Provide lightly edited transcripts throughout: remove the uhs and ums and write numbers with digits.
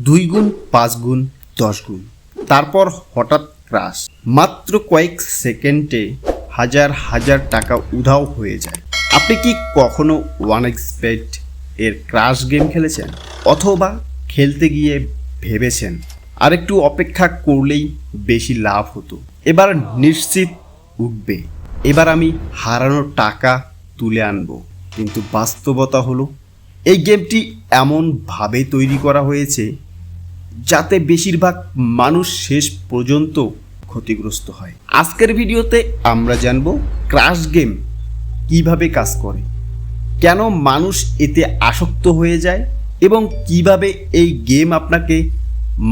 2 গুণ 5 গুণ 10 গুণ, তারপর হঠাৎ ক্রাশ। মাত্র কয়েক সেকেন্ডে হাজার হাজার টাকা উধাও হয়ে যায়। আপনি কি কখনো 1xbet এর ক্রাশ গেম খেলেছেন, অথবা খেলতে গিয়ে ভেবেছেন আর একটু অপেক্ষা করলেই বেশি লাভ হতো? এবার নিশ্চিত উঠবে, এবার আমি হারানো টাকা তুলে আনবো। কিন্তু বাস্তবতা হলো এই গেমটি এমনভাবে তৈরি করা হয়েছে যাতে বেশিরভাগ মানুষ শেষ পর্যন্ত ক্ষতিগ্রস্ত হয়। আজকের ভিডিওতে আমরা জানব ক্রাশ গেম কিভাবে কাজ করে, কেন মানুষ এতে আসক্ত হয়ে যায় এবং কিভাবে এই গেম আপনাকে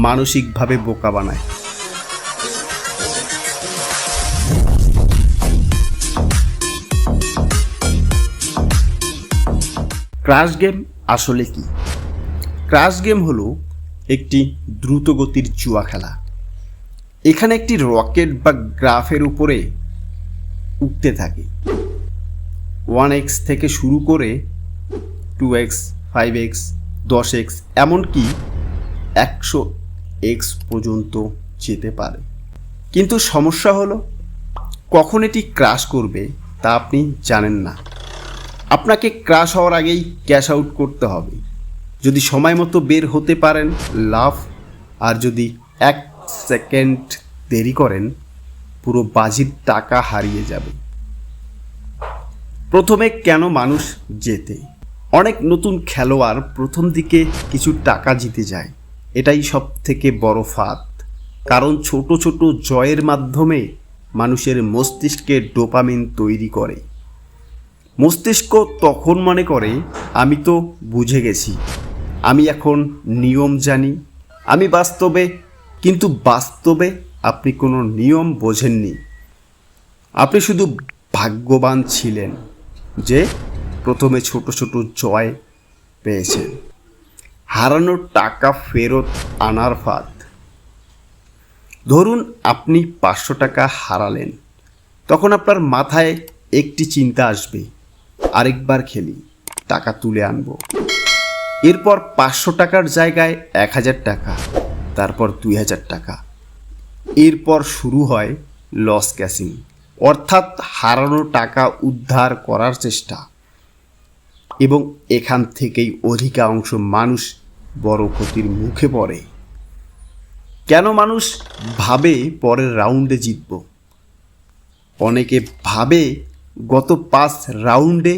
মানসিকভাবে বোকা বানায়। ক্রাশ গেম আসলে কি? ক্রাশ গেম হলো একটি দ্রুতগতির জুয়া খেলা। এখানে একটি রকেট বা গ্রাফের উপরে উঠতে থাকে। 1x থেকে শুরু করে 2x, 5x, 10x, এমনকি 100x পর্যন্ত যেতে পারে। কিন্তু সমস্যা হলো কখন এটি ক্রাশ করবে তা আপনি জানেন না। আপনাকে ক্রাশ হওয়ার আগেই ক্যাশ আউট করতে হবে। যদি সময় মতো বের হতে পারেন লাভ, আর যদি 1 সেকেন্ড দেরি করেন পুরো বাজির টাকা হারিয়ে যাবে। প্রথমে কেন মানুষ জেতে? অনেক নতুন খেলোয়াড় প্রথম দিকে কিছু টাকা জিতে যায়, এটাই সব থেকে বড় ফাঁদ। কারণ ছোট ছোট জয়ের মাধ্যমে মানুষের মস্তিষ্কে ডোপামিন তৈরি করে। মস্তিষ্ক তখন মনে করে আমি তো বুঝে গেছি, আমি এখন নিয়ম জানি, কিন্তু বাস্তবে আপনি কোনো নিয়ম বোঝেননি। আপনি শুধু ভাগ্যবান ছিলেন যে প্রথমে ছোট ছোট জয় পেয়েছেন। হারানো টাকা ফেরত আনার ফাঁদ। ধরুন আপনি 500 টাকা হারালেন, তখন আপনার মাথায় একটি চিন্তা আসবে, আরেকবার খেলি, টাকা তুলে আনবো। এরপর 500 টাকার জায়গায় 1000 টাকা, তারপর 2000 টাকা। এরপর শুরু হয় লস ক্যাশিং, অর্থাৎ হারানো টাকা উদ্ধার করার চেষ্টা। এবং এখান থেকেই অধিকাংশ মানুষ বড় ক্ষতির মুখে পড়ে। কেন মানুষ ভাবে পরের রাউন্ডে জিতব? অনেকে ভাবে গত 5 রাউন্ডে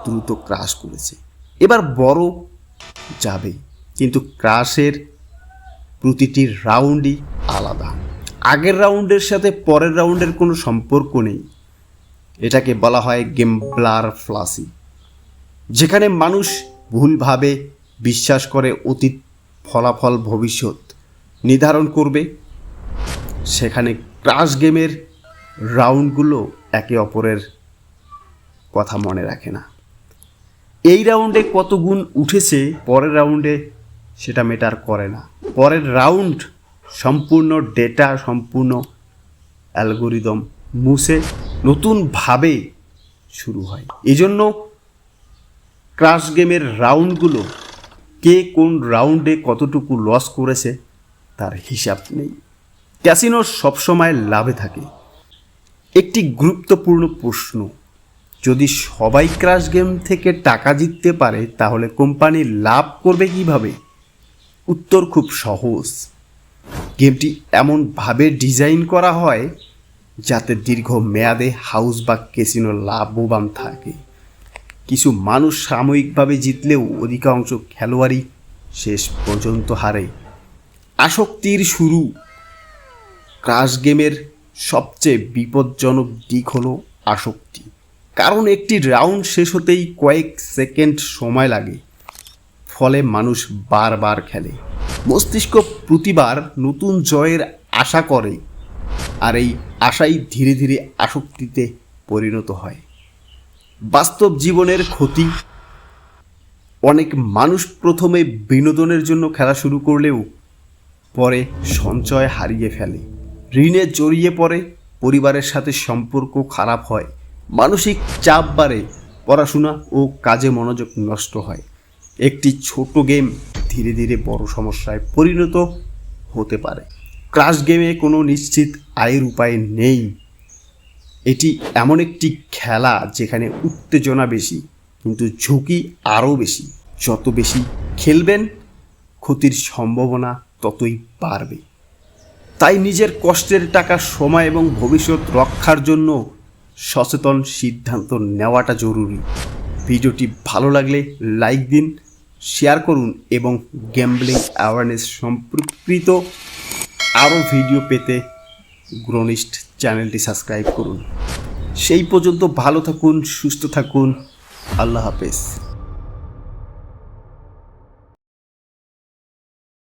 দ্রুত ক্রাশ করেছে, এবার বড় যাবে। কিন্তু ক্রাশের প্রতিটি রাউন্ডই আলাদা। আগের রাউন্ডের সাথে পরের রাউন্ডের কোনো সম্পর্ক নেই। এটাকে বলা হয় গেমব্লার ফ্লাসি, যেখানে মানুষ ভুলভাবে বিশ্বাস করে অতীত ফলাফল ভবিষ্যৎ নির্ধারণ করবে। সেখানে ক্রাশ গেমের রাউন্ডগুলো একে অপরের কথা মনে রাখে না। এই রাউন্ডে কত গুণ উঠেছে পরের রাউন্ডে সেটা ম্যাটার করে না। পরের রাউন্ড সম্পূর্ণ ডেটা, সম্পূর্ণ অ্যালগোরিদম মুছে নতুনভাবে শুরু হয়। এই জন্য ক্রাশ গেমের রাউন্ডগুলো কে কোন রাউন্ডে কতটুকু লস করেছে তার হিসাব নেই। ক্যাসিনো সবসময় লাভে থাকে। একটি গুরুত্বপূর্ণ প্রশ্ন, যদি সবাই ক্রাশ গেম থেকে টাকা জিততে পারে তাহলে কোম্পানি লাভ করবে কিভাবে? উত্তর খুব সহজ। গেমটি এমনভাবে ডিজাইন করা হয় যাতে দীর্ঘ মেয়াদে হাউস বা ক্যাসিনো লাভবান থাকে। কিছু মানুষ সাময়িকভাবে জিতলেও অধিকাংশ খেলোয়াড়ই শেষ পর্যন্ত হারে। আসক্তির শুরু। ক্রাশ গেমের সবচেয়ে বিপজ্জনক দিক হলো আসক্তি। কারণ একটি রাউন্ড শেষ হতেই কয়েক সেকেন্ড সময় লাগে, ফলে মানুষ বারবার খেলে। মস্তিষ্ক প্রতিবার নতুন জয়ের আশা করে, আর এই আশাই ধীরে ধীরে আসক্তিতে পরিণত হয়। বাস্তব জীবনের ক্ষতি। অনেক মানুষ প্রথমে বিনোদনের জন্য খেলা শুরু করলেও পরে সঞ্চয় হারিয়ে ফেলে, ঋণে জড়িয়ে পড়ে, পরিবারের সাথে সম্পর্ক খারাপ হয়, মানসিক চাপ বাড়ে, পড়াশোনা ও কাজে মনোযোগ নষ্ট হয়। একটি ছোট গেম ধীরে ধীরে বড় সমস্যায় পরিণত হতে পারে। ক্রাশ গেমে কোনো নিশ্চিত আয়ের উপায় নেই। এটি এমন একটি খেলা যেখানে উত্তেজনা বেশি কিন্তু ঝুঁকি আরও বেশি। যত বেশি খেলবেন ক্ষতির সম্ভাবনা ততই বাড়বে। তাই নিজের কষ্টের টাকা, সময় এবং ভবিষ্যৎ রক্ষার জন্য সচেতন সিদ্ধান্ত নেওয়াটা জরুরি। ভিডিওটি ভালো লাগলে লাইক দিন, শেয়ার করুন এবং গ্যাম্বলিং অ্যাওয়ারনেস সম্পর্কিত আরও ভিডিও পেতে গ্রোনিস্ট চ্যানেলটি সাবস্ক্রাইব করুন। সেই পর্যন্ত ভালো থাকুন, সুস্থ থাকুন। আল্লাহ হাফেজ।